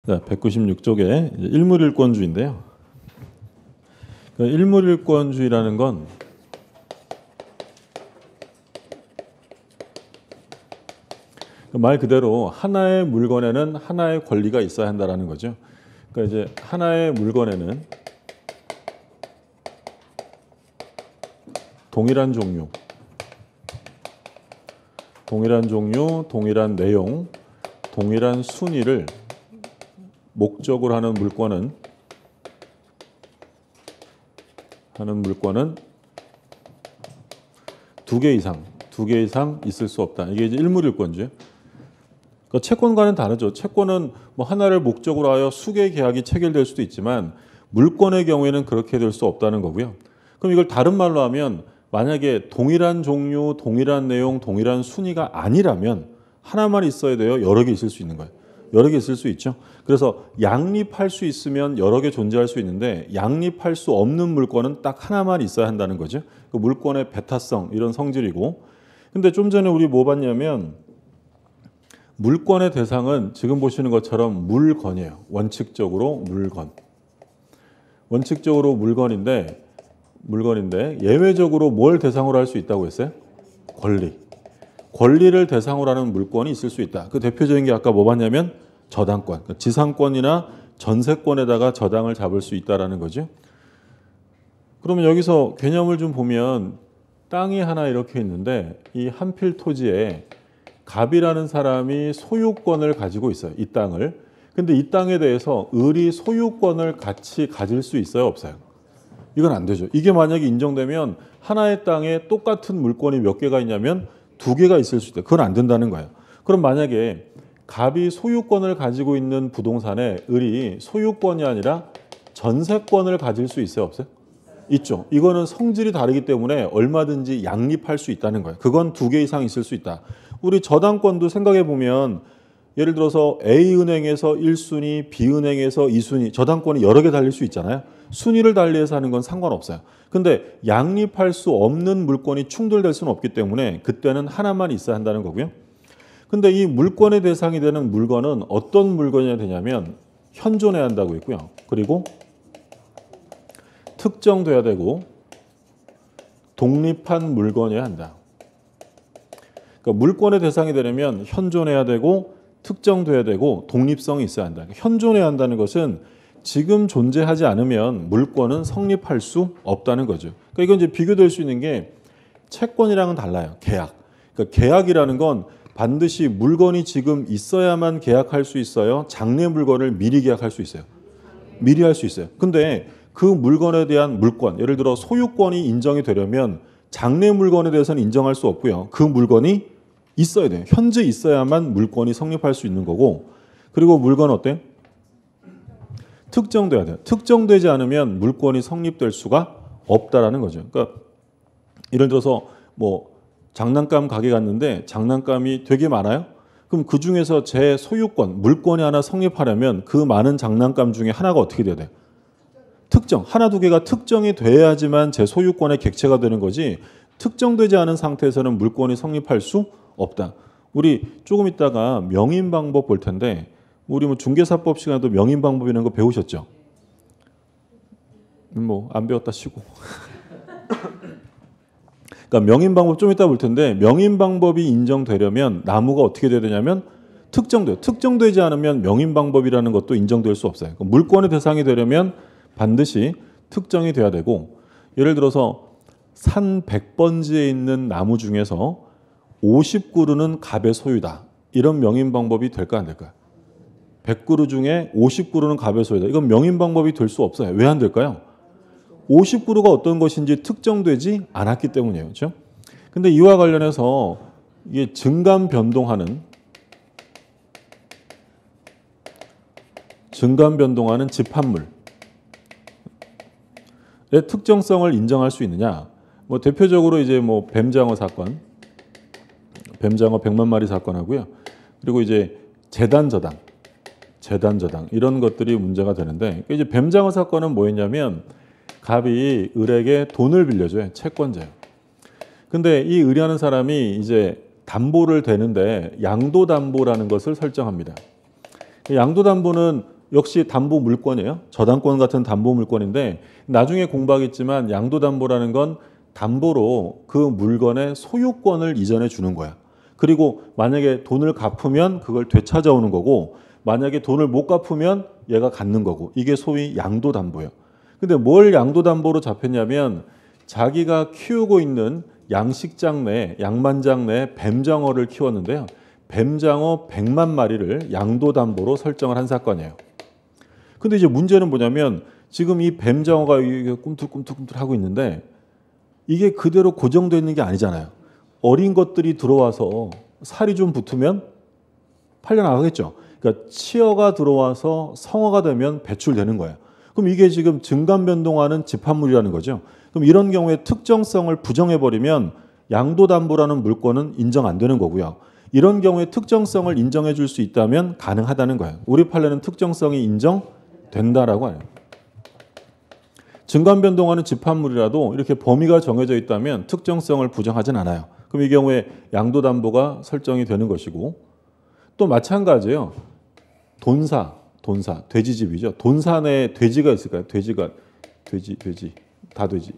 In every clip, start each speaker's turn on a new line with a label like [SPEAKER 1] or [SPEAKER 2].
[SPEAKER 1] 자, 196쪽에 일물일권주의인데요. 일물일권주의라는 건 말 그대로 하나의 물건에는 하나의 권리가 있어야 한다는 거죠. 그러니까 이제 하나의 물건에는 동일한 종류, 동일한 내용, 동일한 순위를 목적으로 하는 물건은 두 개 이상 있을 수 없다. 이게 이제 일물일권주의. 그러니까 채권과는 다르죠. 채권은 뭐 하나를 목적으로 하여 수개의 계약이 체결될 수도 있지만 물권의 경우에는 그렇게 될 수 없다는 거고요. 그럼 이걸 다른 말로 하면 만약에 동일한 종류, 동일한 내용, 동일한 순위가 아니라면 하나만 있어야 돼요? 여러 개 있을 수 있는 거예요? 여러 개 있을 수 있죠. 그래서 양립할 수 있으면 여러 개 존재할 수 있는데 양립할 수 없는 물건은 딱 하나만 있어야 한다는 거죠. 그 물건의 배타성 이런 성질이고. 근데 좀 전에 우리 뭐 봤냐면 물권의 대상은 지금 보시는 것처럼 물건이에요. 원칙적으로 물건. 원칙적으로 물건인데 예외적으로 뭘 대상으로 할 수 있다고 했어요? 권리를 대상으로 하는 물건이 있을 수 있다. 그 대표적인 게 아까 뭐 봤냐면 저당권. 그러니까 지상권이나 전세권에다가 저당을 잡을 수 있다는 거죠. 그러면 여기서 개념을 좀 보면 땅이 하나 이렇게 있는데 이 한 필 토지에 갑이라는 사람이 소유권을 가지고 있어요. 이 땅을. 근데 이 땅에 대해서 을이 소유권을 같이 가질 수 있어요? 없어요? 이건 안 되죠. 이게 만약에 인정되면 하나의 땅에 똑같은 물건이 몇 개가 있냐면 두 개가 있을 수 있다. 그건 안 된다는 거예요. 그럼 만약에 갑이 소유권을 가지고 있는 부동산에 을이 소유권이 아니라 전세권을 가질 수 있어요? 없어요? 있죠. 이거는 성질이 다르기 때문에 얼마든지 양립할 수 있다는 거예요. 그건 두 개 이상 있을 수 있다. 우리 저당권도 생각해 보면 예를 들어서 A은행에서 1순위, B은행에서 2순위, 저당권이 여러 개 달릴 수 있잖아요. 순위를 달리해서 하는 건 상관없어요. 근데 양립할 수 없는 물건이 충돌될 수는 없기 때문에 그때는 하나만 있어야 한다는 거고요. 근데 이 물권의 대상이 되는 물건은 어떤 물건이 되냐면 현존해야 한다고 있고요. 그리고 특정돼야 되고 독립한 물건이어야 한다. 그러니까 물권의 대상이 되려면 현존해야 되고 특정돼야 되고 독립성이 있어야 한다. 현존해야 한다는 것은 지금 존재하지 않으면 물권은 성립할 수 없다는 거죠. 그러니까 이건 이제 비교될 수 있는 게 채권이랑은 달라요. 계약. 그러니까 계약이라는 건 반드시 물건이 지금 있어야만 계약할 수 있어요. 장래 물건을 미리 계약할 수 있어요. 미리 할 수 있어요. 근데 그 물건에 대한 물권, 예를 들어 소유권이 인정이 되려면 장래 물건에 대해서는 인정할 수 없고요. 그 물건이 있어야 돼요. 현재 있어야만 물권이 성립할 수 있는 거고, 그리고 물건은 어때요? 특정돼야 돼요. 특정되지 않으면 물권이 성립될 수가 없다라는 거죠. 그러니까 예를 들어서 뭐 장난감 가게 갔는데 장난감이 되게 많아요. 그럼 그 중에서 제 소유권, 물권이 하나 성립하려면 그 많은 장난감 중에 하나가 어떻게 돼야 돼요? 특정, 하나 두 개가 특정이 돼야지만 제 소유권의 객체가 되는 거지 특정되지 않은 상태에서는 물권이 성립할 수 없다. 우리 조금 있다가 명인 방법 볼 텐데 우리 뭐 중개사법 시간에도 명인 방법이라는 거 배우셨죠? 뭐 안 배웠다 치고. 그러니까 명인 방법 좀 이따 볼 텐데 명인 방법이 인정되려면 나무가 어떻게 돼야 되냐면 특정돼요. 특정되지 않으면 명인 방법이라는 것도 인정될 수 없어요. 그러니까 물권의 대상이 되려면 반드시 특정이 돼야 되고 예를 들어서 산 100번지에 있는 나무 중에서 50그루는 갑의 소유다. 이런 명인 방법이 될까 안 될까요? 100그루 중에 50그루는 갑의 소유다. 이건 명인 방법이 될 수 없어요. 왜 안 될까요? 50그루가 어떤 것인지 특정되지 않았기 때문이에요. 그렇죠? 근데 이와 관련해서 이게 증감 변동하는 집합물의 특정성을 인정할 수 있느냐? 뭐 대표적으로 이제 뭐 뱀장어 사건, 뱀장어 100만 마리 사건하고요. 그리고 이제 재단 저당 이런 것들이 문제가 되는데 이제 뱀장어 사건은 뭐였냐면 갑이 을에게 돈을 빌려줘요. 채권자예요. 근데 이 을이라는 사람이 이제 담보를 대는데 양도담보라는 것을 설정합니다. 양도담보는 역시 담보 물권이에요. 저당권 같은 담보 물권인데 나중에 공부하겠지만 양도담보라는 건 담보로 그 물건의 소유권을 이전해 주는 거야. 그리고 만약에 돈을 갚으면 그걸 되찾아오는 거고 만약에 돈을 못 갚으면 얘가 갖는 거고 이게 소위 양도담보예요. 근데 뭘 양도담보로 잡혔냐면 자기가 키우고 있는 양식장 내 양만장 내 뱀장어를 키웠는데요. 뱀장어 100만 마리를 양도담보로 설정을 한 사건이에요. 근데 이제 문제는 뭐냐면 지금 이 뱀장어가 꿈틀꿈틀 하고 있는데 이게 그대로 고정되어 있는 게 아니잖아요. 어린 것들이 들어와서 살이 좀 붙으면 팔려나가겠죠. 그러니까 치어가 들어와서 성어가 되면 배출되는 거예요. 그럼 이게 지금 증감 변동하는 집합물이라는 거죠. 그럼 이런 경우에 특정성을 부정해버리면 양도담보라는 물권은 인정 안 되는 거고요. 이런 경우에 특정성을 인정해 줄 수 있다면 가능하다는 거예요. 우리 판례는 특정성이 인정된다라고 해요. 증감 변동하는 집합물이라도 이렇게 범위가 정해져 있다면 특정성을 부정하진 않아요. 그럼 이 경우에 양도담보가 설정이 되는 것이고 또 마찬가지예요. 돈사, 돼지집이죠. 돈사 내에 돼지가 있을까요? 돼지, 다 돼지.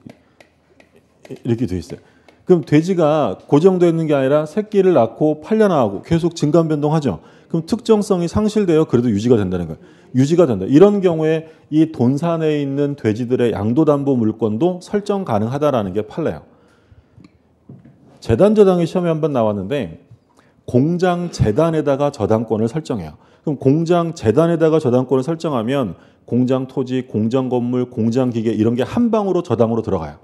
[SPEAKER 1] 이렇게 돼 있어요. 그럼 돼지가 고정되어 있는 게 아니라 새끼를 낳고 팔려나가고 계속 증감 변동하죠. 그럼 특정성이 상실되어 그래도 유지가 된다는 거예요. 유지가 된다. 이런 경우에 이 돈사 내에 있는 돼지들의 양도담보 물권도 설정 가능하다라는 게 판례예요. 재단저당의 시험에 한번 나왔는데 공장 재단에다가 저당권을 설정해요. 그럼 공장 재단에다가 저당권을 설정하면 공장 토지, 공장 건물, 공장 기계 이런 게 한 방으로 저당으로 들어가요.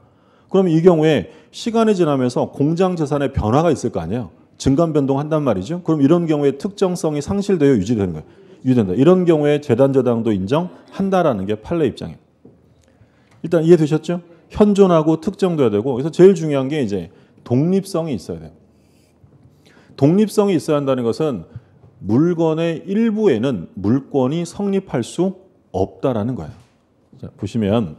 [SPEAKER 1] 그럼 이 경우에 시간이 지나면서 공장 재산에 변화가 있을 거 아니에요. 증감 변동한단 말이죠. 그럼 이런 경우에 특정성이 상실되어 유지되는 거예요. 유지된다. 이런 경우에 재단저당도 인정한다라는 게 판례 입장이에요. 일단 이해되셨죠? 현존하고 특정돼야 되고 그래서 제일 중요한 게 이제 독립성이 있어야 돼요. 독립성이 있어야 한다는 것은 물건의 일부에는 물권이 성립할 수 없다라는 거예요. 자, 보시면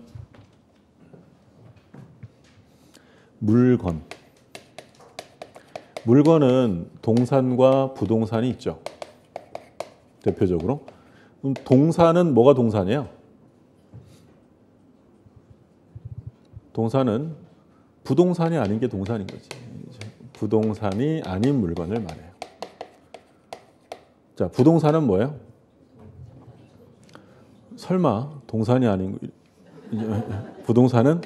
[SPEAKER 1] 물건은 동산과 부동산이 있죠. 대표적으로. 그럼 동산은 뭐가 동산이에요? 동산은 부동산이 아닌 게 동산인 거지. 부동산이 아닌 물건을 말해요. 자, 부동산은 뭐예요? 설마 동산이 아닌 부동산은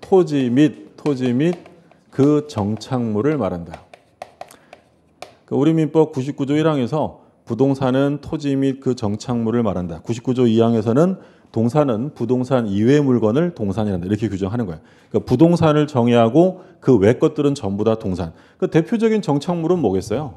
[SPEAKER 1] 토지 및 그 정착물을 말한다. 우리 민법 99조 1항에서 부동산은 토지 및 그 정착물을 말한다. 99조 2항에서는 동산은 부동산 이외의 물건을 동산이란다. 이렇게 규정하는 거예요. 그러니까 부동산을 정의하고 그 외 것들은 전부 다 동산. 그 대표적인 정착물은 뭐겠어요?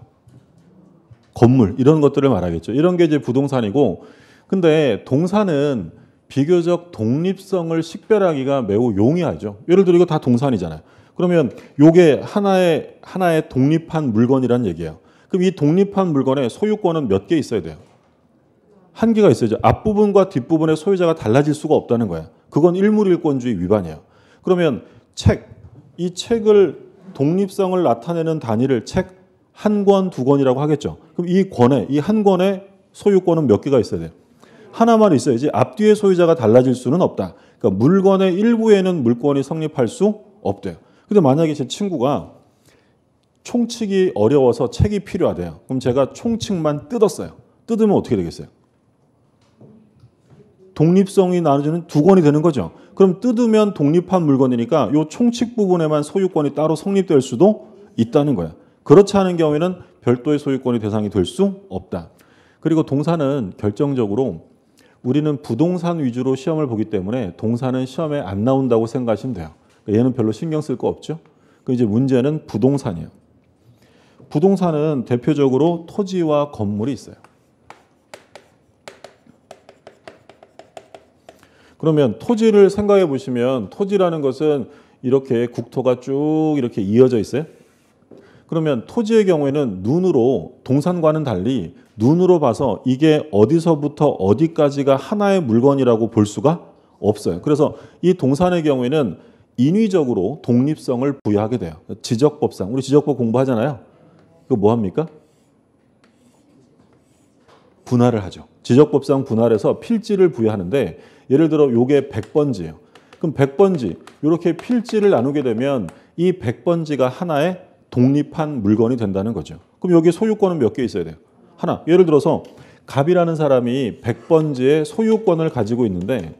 [SPEAKER 1] 건물 이런 것들을 말하겠죠. 이런 게 이제 부동산이고, 근데 동산은 비교적 독립성을 식별하기가 매우 용이하죠. 예를 들어 이거 다 동산이잖아요. 그러면 이게 하나의 독립한 물건이란 얘기예요. 그럼 이 독립한 물건의 소유권은 몇 개 있어야 돼요? 한 개가 있어야죠. 앞부분과 뒷부분의 소유자가 달라질 수가 없다는 거예요. 그건 일물일권주의 위반이에요. 그러면 이 책을 독립성을 나타내는 단위를 책 한 권, 두 권이라고 하겠죠. 그럼 이 한 권의 소유권은 몇 개가 있어야 돼요? 하나만 있어야지 앞뒤의 소유자가 달라질 수는 없다. 그러니까 물건의 일부에는 물권이 성립할 수 없대요. 근데 만약에 제 친구가 총칙이 어려워서 책이 필요하대요. 그럼 제가 총칙만 뜯었어요. 뜯으면 어떻게 되겠어요? 독립성이 나눠지는 두 권이 되는 거죠. 그럼 뜯으면 독립한 물건이니까 이 총칙 부분에만 소유권이 따로 성립될 수도 있다는 거야. 그렇지 않은 경우에는 별도의 소유권이 대상이 될 수 없다. 그리고 동산은 결정적으로 우리는 부동산 위주로 시험을 보기 때문에 동산은 시험에 안 나온다고 생각하시면 돼요. 얘는 별로 신경 쓸 거 없죠. 그 이제 문제는 부동산이에요. 부동산은 대표적으로 토지와 건물이 있어요. 그러면 토지를 생각해 보시면 토지라는 것은 이렇게 국토가 쭉 이렇게 이어져 있어요. 그러면 토지의 경우에는 눈으로 동산과는 달리 눈으로 봐서 이게 어디서부터 어디까지가 하나의 물건이라고 볼 수가 없어요. 그래서 이 동산의 경우에는 인위적으로 독립성을 부여하게 돼요. 지적법상 우리 지적법 공부하잖아요. 그거 뭐 합니까? 분할을 하죠. 지적법상 분할해서 필지를 부여하는데 예를 들어 요게 100번지예요. 그럼 100번지 이렇게 필지를 나누게 되면 이 100번지가 하나의 독립한 물건이 된다는 거죠. 그럼 여기 소유권은 몇 개 있어야 돼요? 하나. 예를 들어서 갑이라는 사람이 100번지의 소유권을 가지고 있는데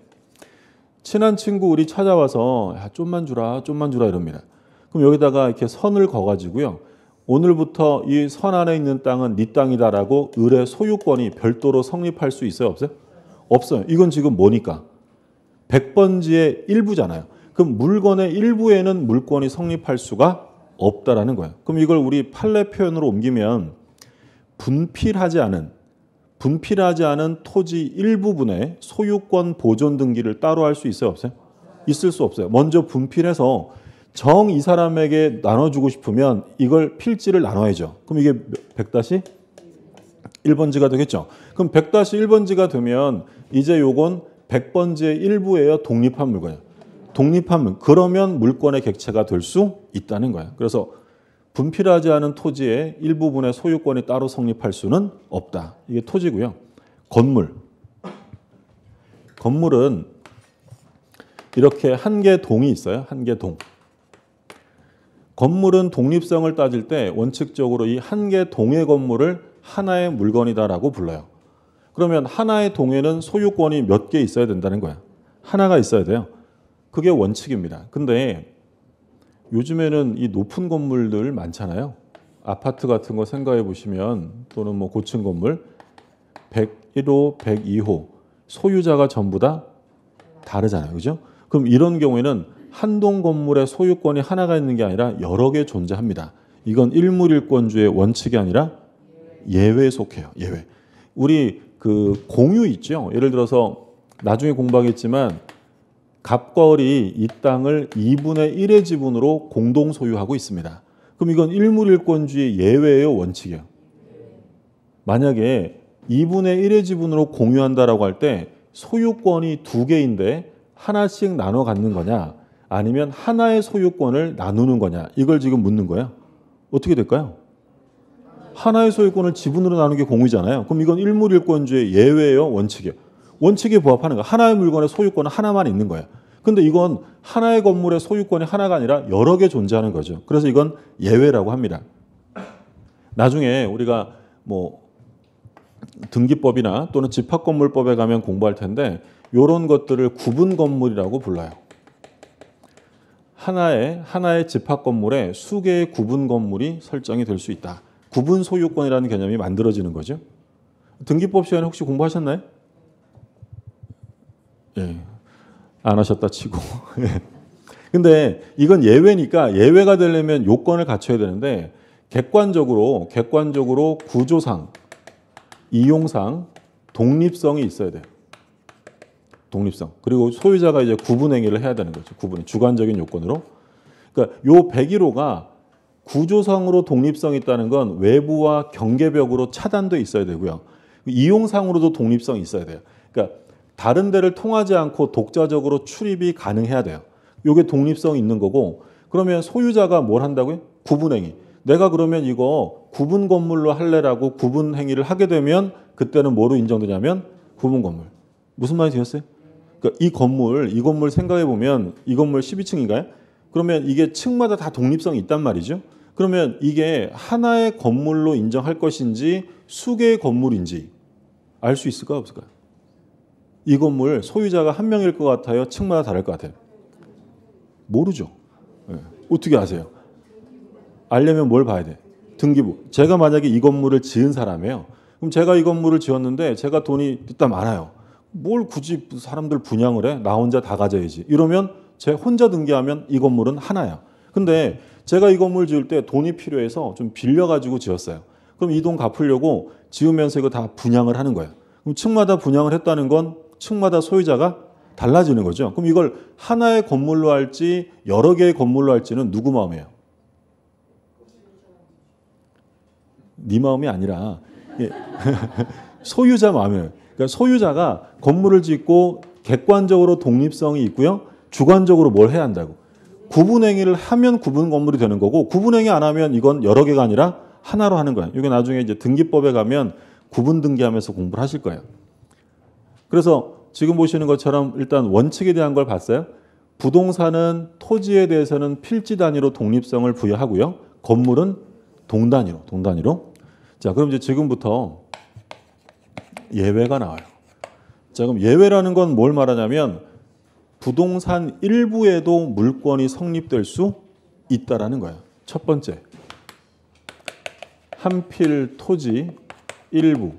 [SPEAKER 1] 친한 친구 우리 찾아와서 야, 좀만 주라 이럽니다. 그럼 여기다가 이렇게 선을 그어가지고요. 오늘부터 이 선 안에 있는 땅은 네 땅이다라고 을의 소유권이 별도로 성립할 수 있어요? 없어요? 없어요. 이건 지금 뭐니까? 100번지의 일부잖아요. 그럼 물건의 일부에는 물권이 성립할 수가 없다라는 거예요. 그럼 이걸 우리 판례 표현으로 옮기면 분필하지 않은 토지 일부분의 소유권 보존 등기를 따로 할 수 있어요? 없어요? 있을 수 없어요. 먼저 분필해서 정 이 사람에게 나눠주고 싶으면 이걸 필지를 나눠야죠. 그럼 이게 100-1번지가 되겠죠. 그럼 100-1번지가 되면 이제 요건 100번지의 일부예요? 독립한 물건이에요? 독립한 물건. 그러면 물권의 객체가 될 수 있다는 거예요. 그래서 분필하지 않은 토지의 일부분의 소유권이 따로 성립할 수는 없다. 이게 토지고요. 건물은 이렇게 한 개 동이 있어요. 한 개 동. 건물은 독립성을 따질 때 원칙적으로 이 한 개 동의 건물을 하나의 물건이다라고 불러요. 그러면 하나의 동에는 소유권이 몇 개 있어야 된다는 거야. 하나가 있어야 돼요. 그게 원칙입니다. 근데 요즘에는 이 높은 건물들 많잖아요. 아파트 같은 거 생각해 보시면 또는 뭐 고층 건물 101호, 102호 소유자가 전부 다 다르잖아요. 그죠? 그럼 이런 경우에는 한 동 건물의 소유권이 하나가 있는 게 아니라 여러 개 존재합니다. 이건 일물일권주의 원칙이 아니라 예외에 속해요. 예외. 우리 그 공유 있죠. 예를 들어서 나중에 공부하겠지만 갑과 을이 이 땅을 2분의 1의 지분으로 공동 소유하고 있습니다. 그럼 이건 일물일권주의 예외예요, 원칙이에요? 만약에 2분의 1의 지분으로 공유한다라고 할 때 소유권이 두 개인데 하나씩 나눠 갖는 거냐 아니면 하나의 소유권을 나누는 거냐 이걸 지금 묻는 거예요. 어떻게 될까요? 하나의 소유권을 지분으로 나누는 게 공유잖아요. 그럼 이건 일물일권주의 예외예요, 원칙이에요? 원칙에 부합하는 거야. 하나의 물건의 소유권은 하나만 있는 거야. 근데 이건 하나의 건물의 소유권이 하나가 아니라 여러 개 존재하는 거죠. 그래서 이건 예외라고 합니다. 나중에 우리가 뭐 등기법이나 또는 집합건물법에 가면 공부할 텐데 이런 것들을 구분건물이라고 불러요. 하나의 집합건물에 수개의 구분건물이 설정이 될 수 있다. 구분소유권이라는 개념이 만들어지는 거죠. 등기법 시간에 혹시 공부하셨나요? 예, 안 하셨다 치고. 근데 이건 예외니까 예외가 되려면 요건을 갖춰야 되는데 객관적으로 구조상, 이용상 독립성이 있어야 돼요. 독립성. 그리고 소유자가 이제 구분행위를 해야 되는 거죠. 구분, 주관적인 요건으로. 그러니까 요 101호가 구조상으로 독립성이 있다는 건 외부와 경계벽으로 차단돼 있어야 되고요. 이용상으로도 독립성이 있어야 돼요. 그러니까 다른 데를 통하지 않고 독자적으로 출입이 가능해야 돼요. 이게 독립성이 있는 거고 그러면 소유자가 뭘 한다고요? 구분행위. 내가 그러면 이거 구분 건물로 할래라고 구분 행위를 하게 되면 그때는 뭐로 인정되냐면 구분 건물. 무슨 말이 되었어요? 그러니까 이 건물 생각해 보면 이 건물 12층인가요? 그러면 이게 층마다 다 독립성이 있단 말이죠. 그러면 이게 하나의 건물로 인정할 것인지 수개의 건물인지 알 수 있을까 없을까요? 이 건물 소유자가 한 명일 것 같아요? 층마다 다를 것 같아요? 모르죠. 네. 어떻게 아세요? 알려면 뭘 봐야 돼? 등기부. 제가 만약에 이 건물을 지은 사람이에요. 그럼 제가 이 건물을 지었는데 제가 돈이 일단 많아요. 뭘 굳이 사람들 분양을 해? 나 혼자 다 가져야지. 이러면 제 혼자 등기하면 이 건물은 하나야. 근데 제가 이 건물 지을 때 돈이 필요해서 좀 빌려가지고 지었어요. 그럼 이 돈 갚으려고 지으면서 이거 다 분양을 하는 거예요. 그럼 층마다 분양을 했다는 건 층마다 소유자가 달라지는 거죠. 그럼 이걸 하나의 건물로 할지 여러 개의 건물로 할지는 누구 마음이에요? 네 마음이 아니라 소유자 마음이에요. 그러니까 소유자가 건물을 짓고 객관적으로 독립성이 있고요. 주관적으로 뭘 해야 한다고. 구분행위를 하면 구분 건물이 되는 거고 구분행위 안 하면 이건 여러 개가 아니라 하나로 하는 거예요. 이게 나중에 이제 등기법에 가면 구분 등기하면서 공부를 하실 거예요. 그래서 지금 보시는 것처럼 일단 원칙에 대한 걸 봤어요. 부동산은 토지에 대해서는 필지 단위로 독립성을 부여하고요. 건물은 동단위로. 자, 그럼 이제 지금부터 예외가 나와요. 자, 그럼 예외라는 건 뭘 말하냐면 부동산 일부에도 물권이 성립될 수 있다라는 거예요. 첫 번째, 한필 토지 일부.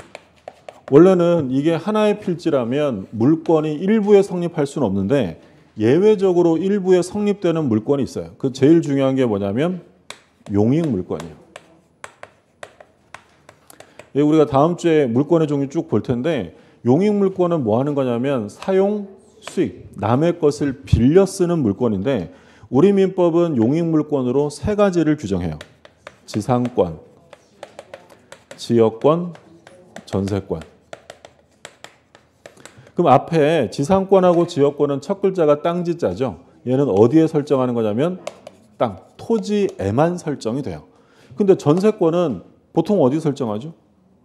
[SPEAKER 1] 원래는 이게 하나의 필지라면 물권이 일부에 성립할 수는 없는데 예외적으로 일부에 성립되는 물권이 있어요. 그 제일 중요한 게 뭐냐면 용익 물권이에요. 우리가 다음 주에 물권의 종류 쭉 볼 텐데 용익 물권은 뭐 하는 거냐면 사용, 수익, 남의 것을 빌려 쓰는 물권인데 우리 민법은 용익 물권으로 세 가지를 규정해요. 지상권, 지역권, 전세권. 그럼 앞에 지상권하고 지역권은 첫 글자가 땅지자죠. 얘는 어디에 설정하는 거냐면 땅, 토지에만 설정이 돼요. 근데 전세권은 보통 어디 설정하죠?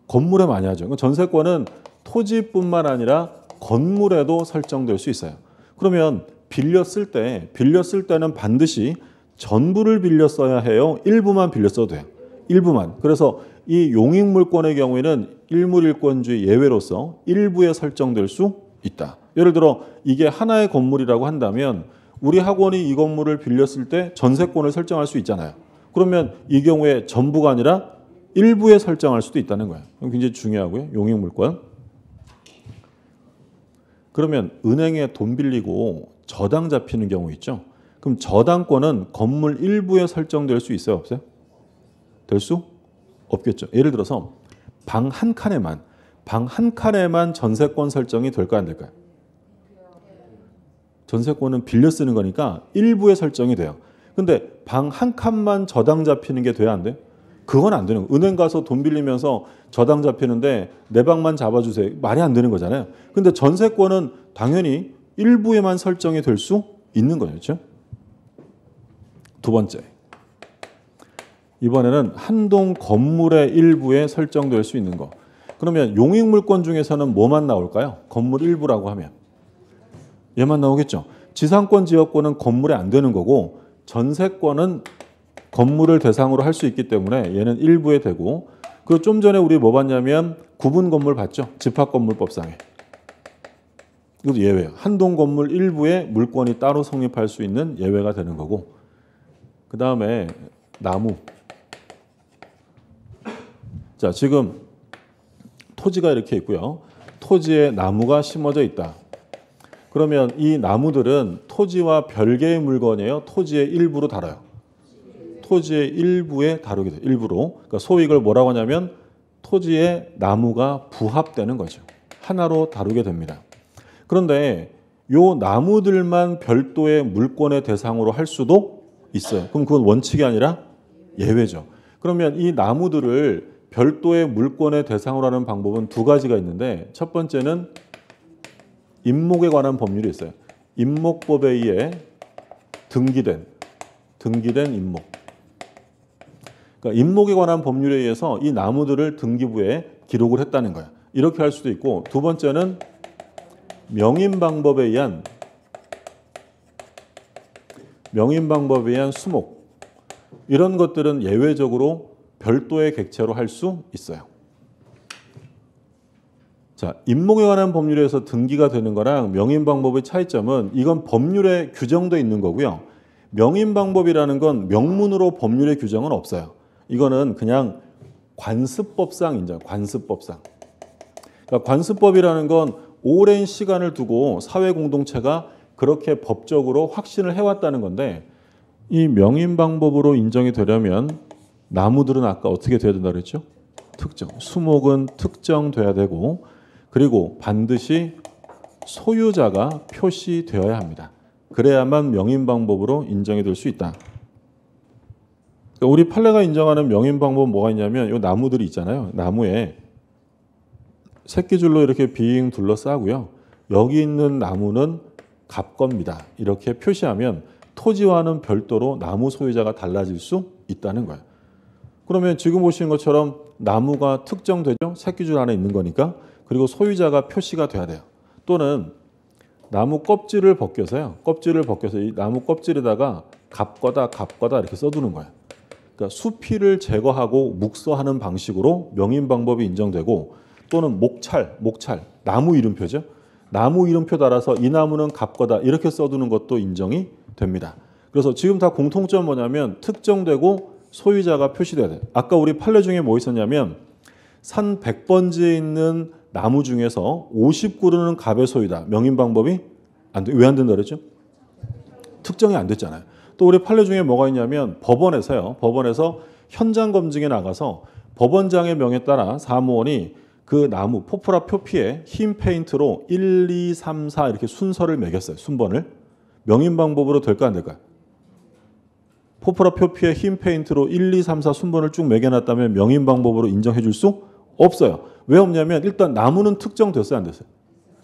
[SPEAKER 1] 건물에 많이 하죠. 전세권은 토지뿐만 아니라 건물에도 설정될 수 있어요. 그러면 빌려 쓸 때는 반드시 전부를 빌려 써야 해요? 일부만 빌려 써도 돼요? 일부만. 그래서 이 용익물권의 경우에는 일물일권주의 예외로서 일부에 설정될 수 있다. 예를 들어 이게 하나의 건물이라고 한다면 우리 학원이 이 건물을 빌렸을 때 전세권을 설정할 수 있잖아요. 그러면 이 경우에 전부가 아니라 일부에 설정할 수도 있다는 거예요. 굉장히 중요하고요. 용익물권. 그러면 은행에 돈 빌리고 저당 잡히는 경우 있죠. 그럼 저당권은 건물 일부에 설정될 수 있어요? 없어요? 될 수 없겠죠. 예를 들어서 방 한 칸에만 전세권 설정이 될까요? 안 될까요? 전세권은 빌려 쓰는 거니까 일부에 설정이 돼요. 근데 방 한 칸만 저당 잡히는 게 돼야 안 돼요? 그건 안 되는 거예요. 은행 가서 돈 빌리면서 저당 잡히는데 내 방만 잡아주세요. 말이 안 되는 거잖아요. 근데 전세권은 당연히 일부에만 설정이 될 수 있는 거죠. 그렇죠? 두 번째. 이번에는 한 동 건물의 일부에 설정될 수 있는 거. 그러면 용익물권 중에서는 뭐만 나올까요? 건물 일부라고 하면. 얘만 나오겠죠. 지상권, 지역권은 건물에 안 되는 거고 전세권은 건물을 대상으로 할 수 있기 때문에 얘는 일부에 되고 그 좀 전에 우리 뭐 봤냐면 구분 건물 봤죠? 집합건물법상에. 이것도 예외예요. 한 동 건물 일부에 물권이 따로 성립할 수 있는 예외가 되는 거고 그 다음에 나무. 자, 지금 토지가 이렇게 있고요. 토지에 나무가 심어져 있다. 그러면 이 나무들은 토지와 별개의 물건이에요? 토지의 일부로 다뤄요? 토지의 일부에 다루게 돼요. 일부로. 그러니까 소위 이걸 뭐라고 하냐면 토지에 나무가 부합되는 거죠. 하나로 다루게 됩니다. 그런데 요 나무들만 별도의 물권의 대상으로 할 수도 있어요. 그럼 그건 원칙이 아니라 예외죠. 그러면 이 나무들을 별도의 물권의 대상으로 하는 방법은 두 가지가 있는데 첫 번째는 임목에 관한 법률이 있어요. 임목법에 의해 등기된 임목. 그러니까 임목에 관한 법률에 의해서 이 나무들을 등기부에 기록을 했다는 거예요. 이렇게 할 수도 있고 두 번째는 명인 방법에 의한 수목. 이런 것들은 예외적으로 별도의 객체로 할 수 있어요. 자, 임목에 관한 법률에서 등기가 되는 거랑 명인 방법의 차이점은 이건 법률에 규정되어 있는 거고요. 명인 방법이라는 건 명문으로 법률의 규정은 없어요. 이거는 그냥 관습법상 인정, 관습법상. 그러니까 관습법이라는 건 오랜 시간을 두고 사회 공동체가 그렇게 법적으로 확신을 해왔다는 건데 이 명인 방법으로 인정이 되려면 나무들은 아까 어떻게 돼야 된다고 그랬죠? 특정. 수목은 특정돼야 되고 그리고 반드시 소유자가 표시되어야 합니다. 그래야만 명인 방법으로 인정이 될 수 있다. 우리 판례가 인정하는 명인 방법은 뭐가 있냐면 이 나무들이 있잖아요. 나무에 새끼줄로 이렇게 빙 둘러싸고요. 여기 있는 나무는 갑겁니다. 이렇게 표시하면 토지와는 별도로 나무 소유자가 달라질 수 있다는 거예요. 그러면 지금 보시는 것처럼 나무가 특정되죠. 새끼줄 안에 있는 거니까. 그리고 소유자가 표시가 돼야 돼요. 또는 나무 껍질을 벗겨서요. 껍질을 벗겨서 이 나무 껍질에다가 갑거다 이렇게 써두는 거예요. 그러니까 수필을 제거하고 묵서하는 방식으로 명인 방법이 인정되고, 또는 목찰, 나무 이름표죠. 나무 이름표 달아서 이 나무는 갑거다 이렇게 써두는 것도 인정이 됩니다. 그래서 지금 다 공통점 뭐냐면 특정되고 소유자가 표시돼야 돼요. 아까 우리 판례 중에 뭐 있었냐면 산 100번지에 있는 나무 중에서 50그루는 갑의 소유다. 명인 방법이 안 돼. 왜 안 된다 그랬죠? 특정이 안 됐잖아요. 또 우리 판례 중에 뭐가 있냐면 법원에서요. 법원에서 현장 검증에 나가서 법원장의 명에 따라 사무원이 그 나무 포프라 표피에 흰 페인트로 1, 2, 3, 4 이렇게 순서를 매겼어요. 순번을. 명인 방법으로 될까 안 될까요? 포프라 표피에 흰 페인트로 1, 2, 3, 4 순번을 쭉 매겨놨다면 명인 방법으로 인정해 줄 수 없어요. 왜 없냐면 일단 나무는 특정됐어요, 안 됐어요?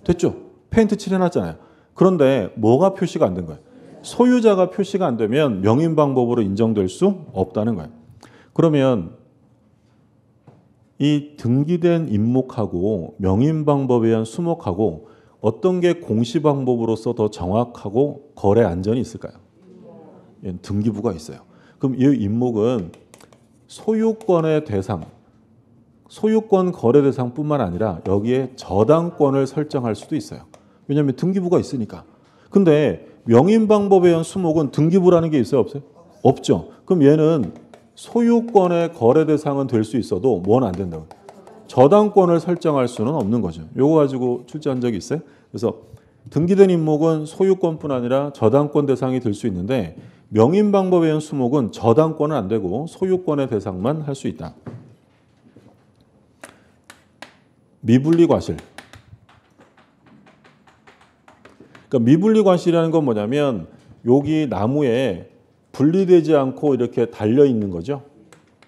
[SPEAKER 1] 됐죠? 페인트 칠해놨잖아요. 그런데 뭐가 표시가 안 된 거예요? 소유자가 표시가 안 되면 명인 방법으로 인정될 수 없다는 거예요. 그러면 이 등기된 임목하고 명인 방법에 의한 수목하고 어떤 게 공시 방법으로서 더 정확하고 거래 안전이 있을까요? 등기부가 있어요. 그럼 이 임목은 소유권의 대상, 소유권 거래 대상뿐만 아니라 여기에 저당권을 설정할 수도 있어요. 왜냐하면 등기부가 있으니까. 근데 명인 방법에 의한 수목은 등기부라는 게 있어요, 없어요? 없죠. 그럼 얘는 소유권의 거래 대상은 될 수 있어도 뭐는 안 된다고. 저당권을 설정할 수는 없는 거죠. 요거 가지고 출제한 적이 있어요. 그래서 등기된 임목은 소유권뿐 아니라 저당권 대상이 될 수 있는데 명인 방법에 의한 수목은 저당권은 안 되고 소유권의 대상만 할 수 있다. 미분리 과실. 그러니까 미분리 과실이라는 건 뭐냐면 여기 나무에 분리되지 않고 이렇게 달려 있는 거죠.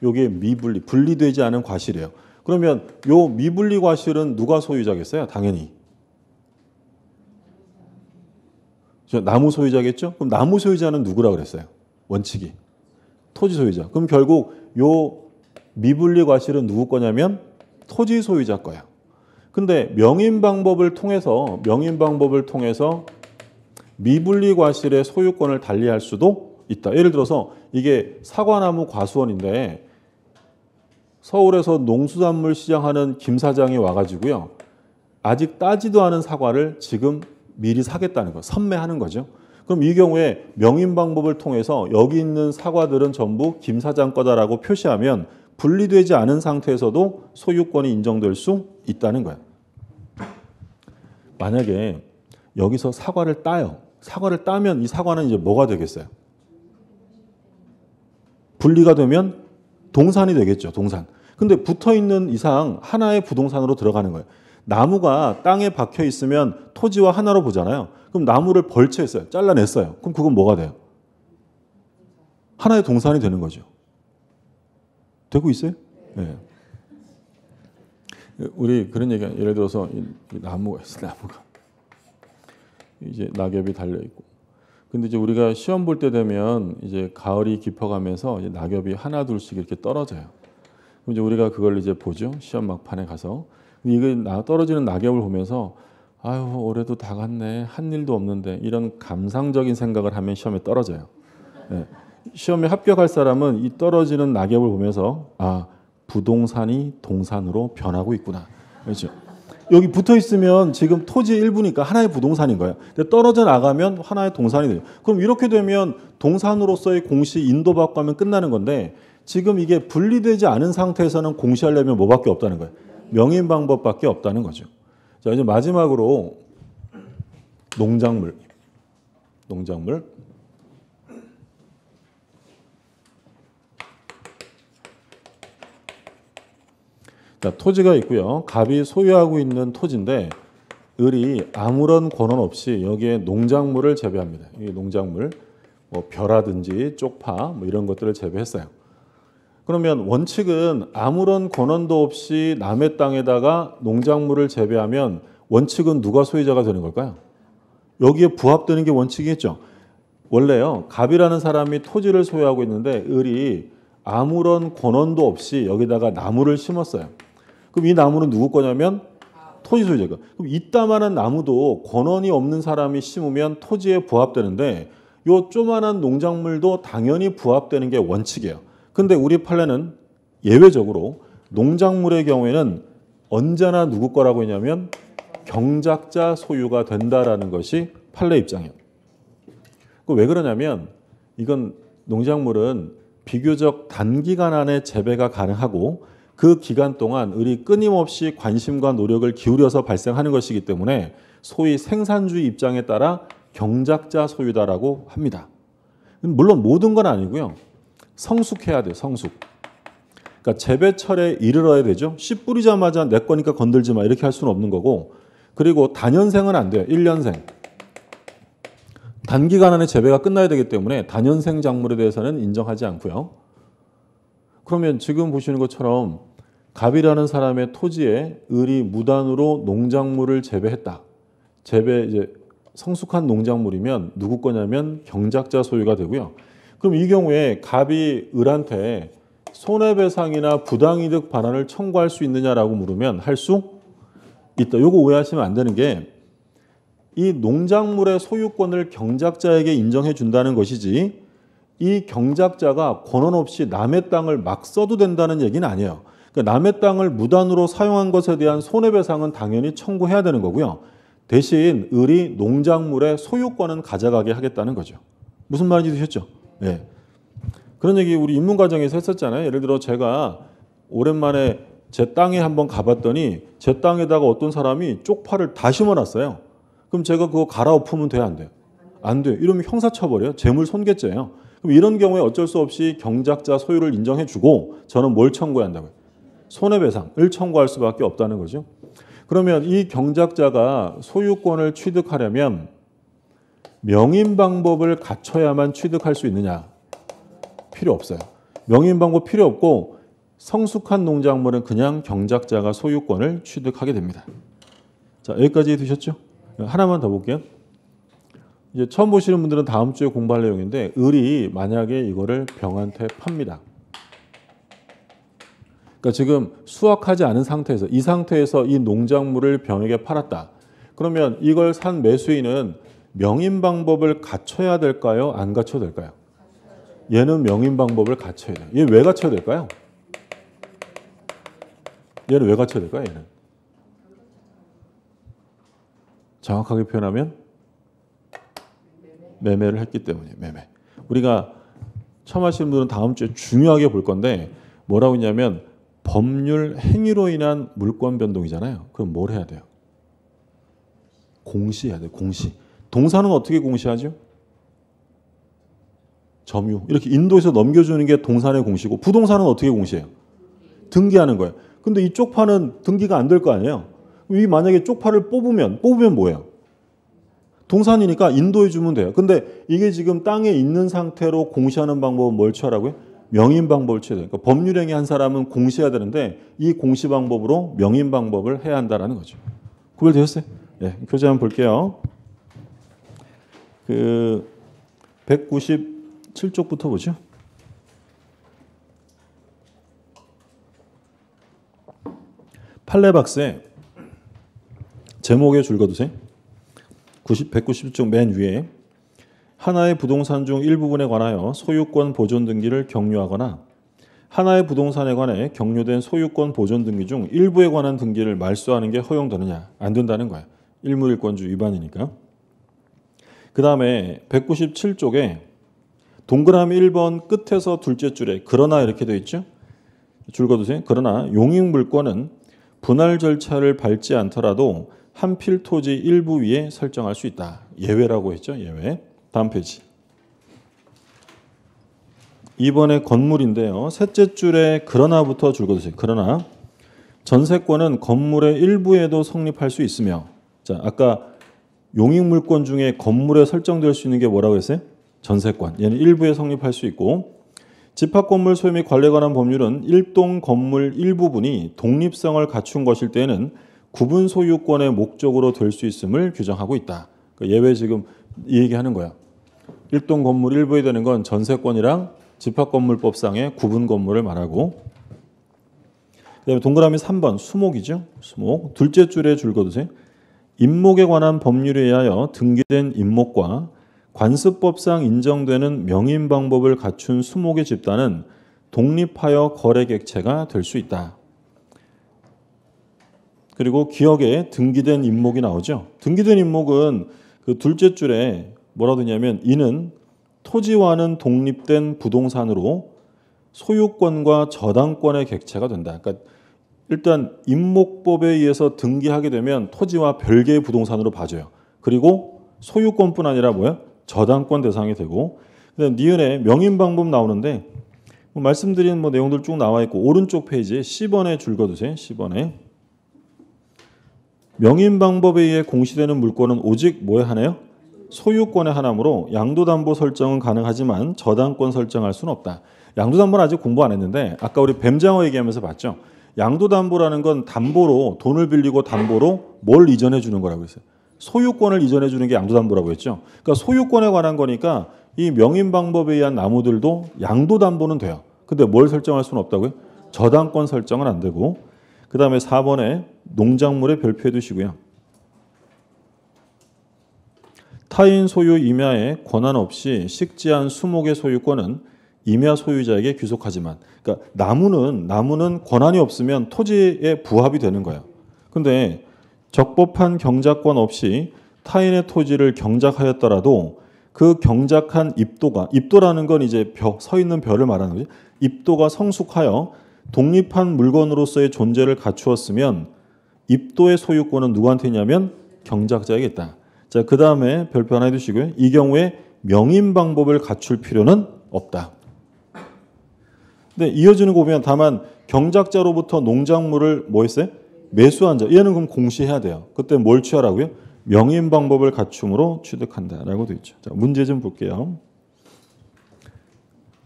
[SPEAKER 1] 이게 미분리, 분리되지 않은 과실이에요. 그러면 요 미분리 과실은 누가 소유자겠어요? 당연히 나무 소유자겠죠? 그럼 나무 소유자는 누구라 그랬어요? 원칙이 토지 소유자. 그럼 결국 요 미분리 과실은 누구 거냐면 토지 소유자 거야. 근데 명인 방법을 통해서 미분리 과실의 소유권을 달리할 수도 있다. 예를 들어서 이게 사과나무 과수원인데 서울에서 농수산물 시장하는 김 사장이 와가지고요. 아직 따지도 않은 사과를 지금 미리 사겠다는 거, 선매하는 거죠. 그럼 이 경우에 명인 방법을 통해서 여기 있는 사과들은 전부 김 사장 거다라고 표시하면 분리되지 않은 상태에서도 소유권이 인정될 수 있다는 거예요. 만약에 여기서 사과를 따요. 사과를 따면 이 사과는 이제 뭐가 되겠어요? 분리가 되면 동산이 되겠죠. 동산. 근데 붙어있는 이상 하나의 부동산으로 들어가는 거예요. 나무가 땅에 박혀 있으면 토지와 하나로 보잖아요. 그럼 나무를 벌채했어요. 잘라냈어요. 그럼 그건 뭐가 돼요? 하나의 동산이 되는 거죠. 되고 있어요? 네. 우리 그런 얘기, 예를 들어서 나무가 있어, 나무가 이제 낙엽이 달려 있고, 근데 이제 우리가 시험 볼 때 되면 이제 가을이 깊어가면서 이제 낙엽이 하나 둘씩 이렇게 떨어져요. 그럼 이제 우리가 그걸 이제 보죠. 시험 막판에 가서. 이게 떨어지는 낙엽을 보면서 아유 올해도 다 갔네, 한 일도 없는데, 이런 감상적인 생각을 하면 시험에 떨어져요. 네. 시험에 합격할 사람은 이 떨어지는 낙엽을 보면서 아, 부동산이 동산으로 변하고 있구나. 그렇죠. 여기 붙어 있으면 지금 토지의 일부니까 하나의 부동산인 거예요. 근데 떨어져 나가면 하나의 동산이 돼요. 그럼 이렇게 되면 동산으로서의 공시 인도받고 하면 끝나는 건데, 지금 이게 분리되지 않은 상태에서는 공시하려면 뭐밖에 없다는 거예요? 명인 방법밖에 없다는 거죠. 자, 이제 마지막으로 농작물. 자, 토지가 있고요. 갑이 소유하고 있는 토지인데 을이 아무런 권한 없이 여기에 농작물을 재배합니다. 이 농작물, 뭐 벼라든지 쪽파 뭐 이런 것들을 재배했어요. 그러면 원칙은 아무런 권한도 없이 남의 땅에다가 농작물을 재배하면 원칙은 누가 소유자가 되는 걸까요? 여기에 부합되는 게 원칙이겠죠. 원래요, 갑이라는 사람이 토지를 소유하고 있는데 을이 아무런 권한도 없이 여기다가 나무를 심었어요. 그럼 이 나무는 누구 거냐면 토지 소유자가. 그럼 이따만한 나무도 권한이 없는 사람이 심으면 토지에 부합되는데 요 조만한 농작물도 당연히 부합되는 게 원칙이에요. 근데 우리 판례는 예외적으로 농작물의 경우에는 언제나 누구 거라고 했냐면 경작자 소유가 된다라는 것이 판례 입장이에요. 왜 그러냐면 이건 농작물은 비교적 단기간 안에 재배가 가능하고 그 기간 동안 을이 끊임없이 관심과 노력을 기울여서 발생하는 것이기 때문에 소위 생산주의 입장에 따라 경작자 소유다라고 합니다. 물론 모든 건 아니고요. 성숙해야 돼요. 성숙. 그러니까 재배철에 이르러야 되죠. 씨 뿌리자마자 내 거니까 건들지 마 이렇게 할 수는 없는 거고, 그리고 단연생은 안 돼요. 1년생. 단기간 안에 재배가 끝나야 되기 때문에 단연생 작물에 대해서는 인정하지 않고요. 그러면 지금 보시는 것처럼 갑이라는 사람의 토지에 을이 무단으로 농작물을 재배했다. 이제 성숙한 농작물이면 누구 거냐면 경작자 소유가 되고요. 그럼 이 경우에 갑이 을한테 손해배상이나 부당이득 반환을 청구할 수 있느냐라고 물으면 할 수 있다. 이거 오해하시면 안 되는 게 이 농작물의 소유권을 경작자에게 인정해 준다는 것이지 이 경작자가 권한 없이 남의 땅을 막 써도 된다는 얘기는 아니에요. 그러니까 남의 땅을 무단으로 사용한 것에 대한 손해배상은 당연히 청구해야 되는 거고요. 대신 을이 농작물의 소유권은 가져가게 하겠다는 거죠. 무슨 말인지 드셨죠? 네. 그런 얘기 우리 입문과정에서 했었잖아요. 예를 들어 제가 오랜만에 제 땅에 한번 가봤더니 제 땅에다가 어떤 사람이 쪽파를 다 심어놨어요. 그럼 제가 그거 갈아엎으면 돼요? 안 돼요? 안 돼요. 이러면 형사처벌이에요. 재물 손괴죄예요. 그럼 이런 경우에 어쩔 수 없이 경작자 소유를 인정해주고 저는 뭘 청구해야 한다고요? 손해배상을 청구할 수밖에 없다는 거죠. 그러면 이 경작자가 소유권을 취득하려면 명인 방법을 갖춰야만 취득할 수 있느냐? 필요 없어요. 명인 방법 필요 없고 성숙한 농작물은 그냥 경작자가 소유권을 취득하게 됩니다. 자, 여기까지 드셨죠? 하나만 더 볼게요. 이제 처음 보시는 분들은 다음 주에 공부할 내용인데 을이 만약에 이거를 병한테 팝니다. 그러니까 지금 수확하지 않은 상태에서 이 상태에서 이 농작물을 병에게 팔았다. 그러면 이걸 산 매수인은 명인 방법을 갖춰야 될까요? 안 갖춰야 될까요? 얘는 명인 방법을 갖춰야 돼요. 얘 왜 갖춰야 될까요? 얘는 왜 갖춰야 될까요? 얘는 정확하게 표현하면 매매를 했기 때문이에요. 매매. 우리가 처음 하시는 분들은 다음 주에 중요하게 볼 건데 뭐라고 했냐면 법률 행위로 인한 물권 변동이잖아요. 그럼 뭘 해야 돼요? 공시해야 돼요. 공시. 동사는 어떻게 공시하죠? 점유. 이렇게 인도에서 넘겨주는 게 동산의 공시고 부동산은 어떻게 공시해요? 등기하는 거예요. 근데 이 쪽파는 등기가 안 될 거 아니에요. 이 만약에 쪽파를 뽑으면 뭐예요? 동산이니까 인도해 주면 돼요. 근데 이게 지금 땅에 있는 상태로 공시하는 방법은 뭘 취하라고요? 명인 방법을 취해야 돼요. 그러니까 법률행위 한 사람은 공시해야 되는데 이 공시 방법으로 명인 방법을 해야 한다는 거죠. 구별되셨어요? 네, 교재 한번 볼게요. 197쪽부터 보죠. 판례박스에 제목에 줄 거두세요. 190쪽 맨 위에 하나의 부동산 중 일부분에 관하여 소유권 보존 등기를 격려하거나 하나의 부동산에 관해 격려된 소유권 보존 등기 중 일부에 관한 등기를 말소하는 게 허용되느냐? 안 된다는 거야. 일물일권주 위반이니까. 그 다음에 197쪽에 동그라미 1번 끝에서 둘째 줄에 그러나 이렇게 되어 있죠. 줄 거두세요. 그러나 용익물권은 분할 절차를 밟지 않더라도 한 필토지 일부 위에 설정할 수 있다. 예외라고 했죠. 예외. 다음 페이지. 2번의 건물인데요. 셋째 줄에 그러나부터 줄 거두세요. 그러나 전세권은 건물의 일부에도 성립할 수 있으며, 자, 아까 용익물권 중에 건물에 설정될 수 있는 게 뭐라고 했어요? 전세권. 얘는 일부에 성립할 수 있고, 집합건물 소유 및 관리에 관한 법률은 일동 건물 일부분이 독립성을 갖춘 것일 때에는 구분 소유권의 목적으로 될 수 있음을 규정하고 있다. 예외 지금 이 얘기하는 거야. 일동 건물 일부에 되는 건 전세권이랑 집합건물법상의 구분 건물을 말하고, 그다음에 동그라미 3번 수목이죠. 수목. 둘째 줄에 줄 그어두세요. 임목에 관한 법률에 의하여 등기된 임목과 관습법상 인정되는 명인 방법을 갖춘 수목의 집단은 독립하여 거래 객체가 될 수 있다. 그리고 기억에 등기된 임목이 나오죠. 등기된 임목은 그 둘째 줄에 뭐라고 되냐면 이는 토지와는 독립된 부동산으로 소유권과 저당권의 객체가 된다. 그러니까 일단 임목법에 의해서 등기하게 되면 토지와 별개의 부동산으로 봐줘요. 그리고 소유권뿐 아니라 뭐야? 저당권 대상이 되고, 그다음 니은에 명인 방법 나오는데 말씀드린 내용들 쭉 나와 있고 오른쪽 페이지에 10번에 줄 그어두세요. 10번에 명인 방법에 의해 공시되는 물권은 오직 뭐에 하나요? 소유권에 하나므로 양도담보 설정은 가능하지만 저당권 설정할 수는 없다. 양도담보는 아직 공부 안 했는데 아까 우리 뱀장어 얘기하면서 봤죠. 양도담보라는 건 담보로 돈을 빌리고 담보로 뭘 이전해 주는 거라고 했어요. 소유권을 이전해 주는 게 양도담보라고 했죠. 그러니까 소유권에 관한 거니까 이 명인 방법에 의한 나무들도 양도담보는 돼요. 근데 뭘 설정할 수는 없다고요? 저당권 설정은 안 되고. 그 다음에 4번에 농작물에 별표해 두시고요. 타인 소유 임야에 권한 없이 식지한 수목의 소유권은 임야 소유자에게 귀속하지만, 그러니까 나무는 권한이 없으면 토지에 부합이 되는 거예요. 근데 적법한 경작권 없이 타인의 토지를 경작하였더라도 그 경작한 입도라는 건 이제 서 있는 벼를 말하는 거죠. 입도가 성숙하여 독립한 물건으로서의 존재를 갖추었으면 입도의 소유권은 누구한테 있냐면 경작자에게 있다. 자, 그 다음에 별표 하나 해두시고요. 이 경우에 명인 방법을 갖출 필요는 없다. 근데 이어지는 거 보면 다만 경작자로부터 농작물을 뭐 했어요? 매수한 자. 얘는 그럼 공시해야 돼요. 그때 뭘 취하라고요? 명인 방법을 갖춤으로 취득한다라고 되어 있죠. 자, 문제 좀 볼게요.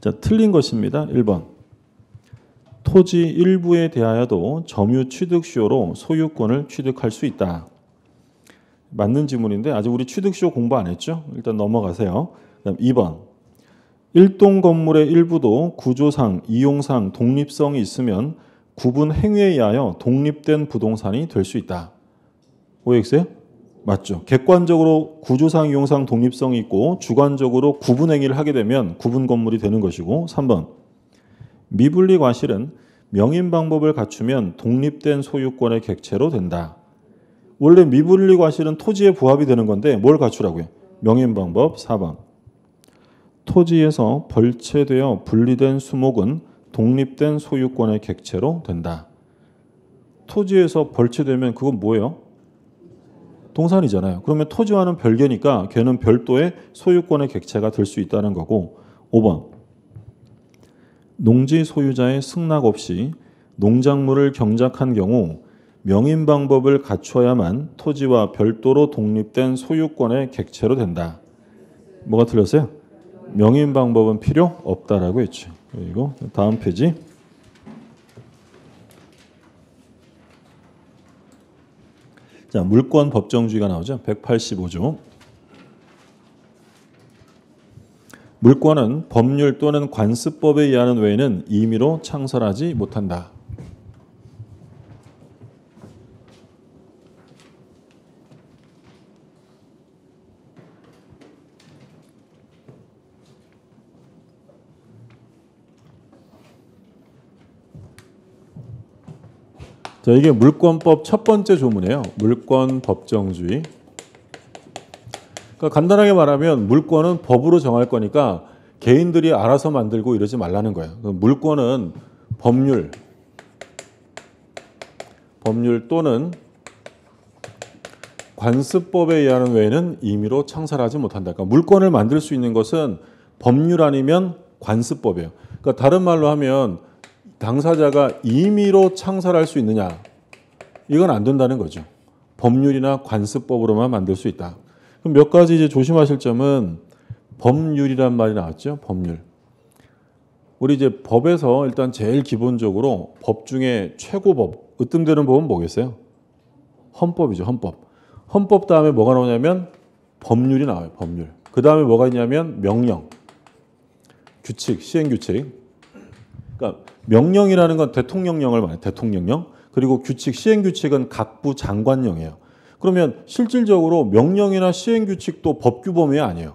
[SPEAKER 1] 자, 틀린 것입니다. 1번. 토지 일부에 대하여도 점유 취득시효로 소유권을 취득할 수 있다. 맞는 지문인데 아직 우리 취득시효 공부 안 했죠? 일단 넘어가세요. 그다음 2번. 일동 건물의 일부도 구조상, 이용상 독립성이 있으면 구분 행위에 의하여 독립된 부동산이 될 수 있다. OX요? 맞죠. 객관적으로 구조상, 이용상 독립성이 있고 주관적으로 구분 행위를 하게 되면 구분 건물이 되는 것이고. 3번. 미분리 과실은 명인 방법을 갖추면 독립된 소유권의 객체로 된다. 원래 미분리 과실은 토지에 부합이 되는 건데 뭘 갖추라고요? 명인 방법. 4번. 토지에서 벌채되어 분리된 수목은 독립된 소유권의 객체로 된다. 토지에서 벌채되면 그건 뭐예요? 동산이잖아요. 그러면 토지와는 별개니까 걔는 별도의 소유권의 객체가 될 수 있다는 거고. 5번. 농지 소유자의 승낙 없이 농작물을 경작한 경우 명인 방법을 갖춰야만 토지와 별도로 독립된 소유권의 객체로 된다. 뭐가 틀렸어요? 명인 방법은 필요 없다라고 했죠. 그리고 다음 페이지. 자, 물권 법정주의가 나오죠. 185조. 물권은 법률 또는 관습법에 의하는 외에는 임의로 창설하지 못한다. 자, 이게 물권법 첫 번째 조문이에요. 물권 법정주의. 그러니까 간단하게 말하면 물권은 법으로 정할 거니까 개인들이 알아서 만들고 이러지 말라는 거예요. 물권은 법률 또는 관습법에 의하는 외에는 임의로 창설하지 못한다. 그러니까 물권을 만들 수 있는 것은 법률 아니면 관습법이에요. 그러니까 다른 말로 하면 당사자가 임의로 창설할 수 있느냐? 이건 안 된다는 거죠. 법률이나 관습법으로만 만들 수 있다. 그럼 몇 가지 이제 조심하실 점은 법률이란 말이 나왔죠. 법률. 우리 이제 법에서 일단 제일 기본적으로 법 중에 최고법, 으뜸되는 법은 뭐겠어요? 헌법이죠. 헌법. 헌법 다음에 뭐가 나오냐면 법률이 나와요. 법률. 그 다음에 뭐가 있냐면 명령. 규칙, 시행규칙. 그러니까 명령이라는 건 대통령령을 말해요. 대통령령. 그리고 규칙, 시행규칙은 각부 장관령이에요. 그러면 실질적으로 명령이나 시행규칙도 법규범위 아니에요.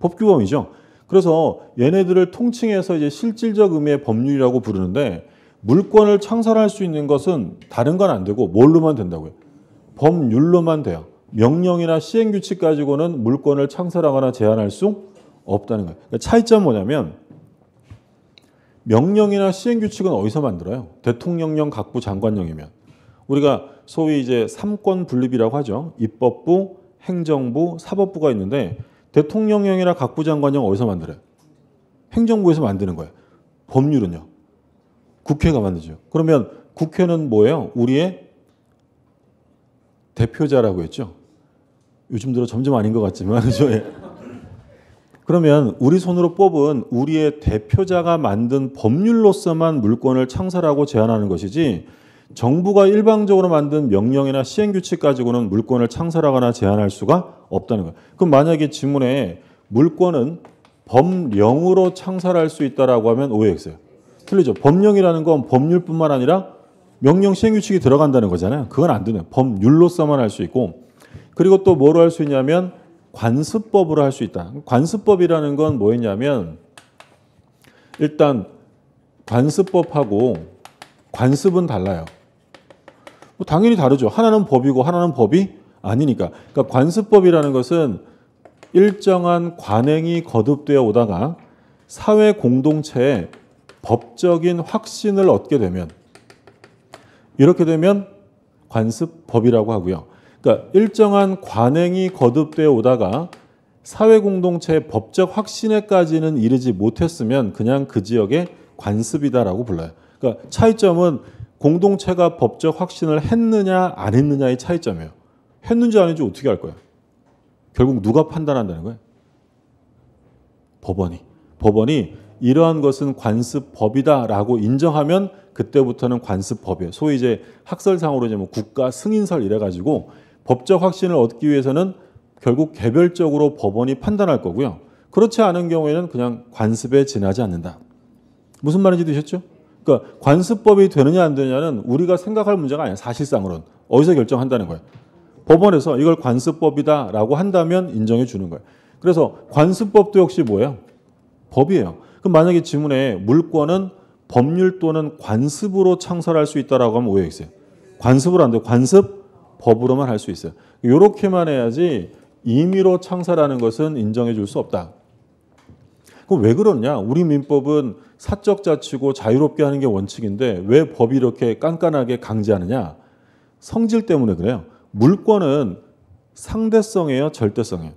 [SPEAKER 1] 법규범위죠. 그래서 얘네들을 통칭해서 이제 실질적 의미의 법률이라고 부르는데 물권을 창설할 수 있는 것은 다른 건 안 되고 뭘로만 된다고요? 법률로만 돼요. 명령이나 시행규칙 가지고는 물권을 창설하거나 제한할 수 없다는 거예요. 그러니까 차이점은 뭐냐면 명령이나 시행규칙은 어디서 만들어요? 대통령령, 각부, 장관령이면. 우리가 소위 이제 삼권 분립이라고 하죠. 입법부, 행정부, 사법부가 있는데 대통령령이나 각부, 장관령 어디서 만들어요? 행정부에서 만드는 거예요. 법률은요? 국회가 만들죠. 그러면 국회는 뭐예요? 우리의 대표자라고 했죠. 요즘 들어 점점 아닌 것 같지만 그죠? 그러면 우리 손으로 뽑은 우리의 대표자가 만든 법률로서만 물권을 창설하고 제한하는 것이지 정부가 일방적으로 만든 명령이나 시행규칙 가지고는 물권을 창설하거나 제한할 수가 없다는 거예요. 그럼 만약에 지문에 물권은 법령으로 창설할 수 있다라고 하면 오해했어요. 틀리죠. 법령이라는 건 법률뿐만 아니라 명령, 시행규칙이 들어간다는 거잖아요. 그건 안 되네요. 법률로서만 할 수 있고 그리고 또 뭐로 할 수 있냐면 관습법으로 할 수 있다. 관습법이라는 건 뭐였냐면 일단 관습법하고 관습은 달라요. 뭐 당연히 다르죠. 하나는 법이고 하나는 법이 아니니까. 그러니까 관습법이라는 것은 일정한 관행이 거듭되어 오다가 사회 공동체에 법적인 확신을 얻게 되면 이렇게 되면 관습법이라고 하고요. 그러니까 일정한 관행이 거듭되어 오다가 사회 공동체의 법적 확신에까지는 이르지 못했으면 그냥 그 지역의 관습이다라고 불러요. 그러니까 차이점은 공동체가 법적 확신을 했느냐 안 했느냐의 차이점이에요. 했는지 안 했는지 어떻게 할 거예요? 결국 누가 판단한다는 거예요? 법원이 이러한 것은 관습법이다라고 인정하면 그때부터는 관습법이에요. 소위 이제 학설상으로 이제 뭐 국가 승인설 이래가지고 법적 확신을 얻기 위해서는 결국 개별적으로 법원이 판단할 거고요. 그렇지 않은 경우에는 그냥 관습에 지나지 않는다. 무슨 말인지 드셨죠? 그러니까 관습법이 되느냐 안 되느냐는 우리가 생각할 문제가 아니에요. 사실상으로는. 어디서 결정한다는 거예요. 법원에서 이걸 관습법이다라고 한다면 인정해 주는 거예요. 그래서 관습법도 역시 뭐예요? 법이에요. 그럼 만약에 지문에 물권은 법률 또는 관습으로 창설할 수 있다라고 하면 오해했어요. 관습으로 안 돼요. 관습법으로만 할 수 있어요. 이렇게만 해야지 임의로 창설하는 것은 인정해 줄 수 없다. 그럼 왜 그러냐? 우리 민법은 사적 자치고 자유롭게 하는 게 원칙인데 왜 법이 이렇게 깐깐하게 강제하느냐? 성질 때문에 그래요. 물권은 상대성이에요, 절대성이에요?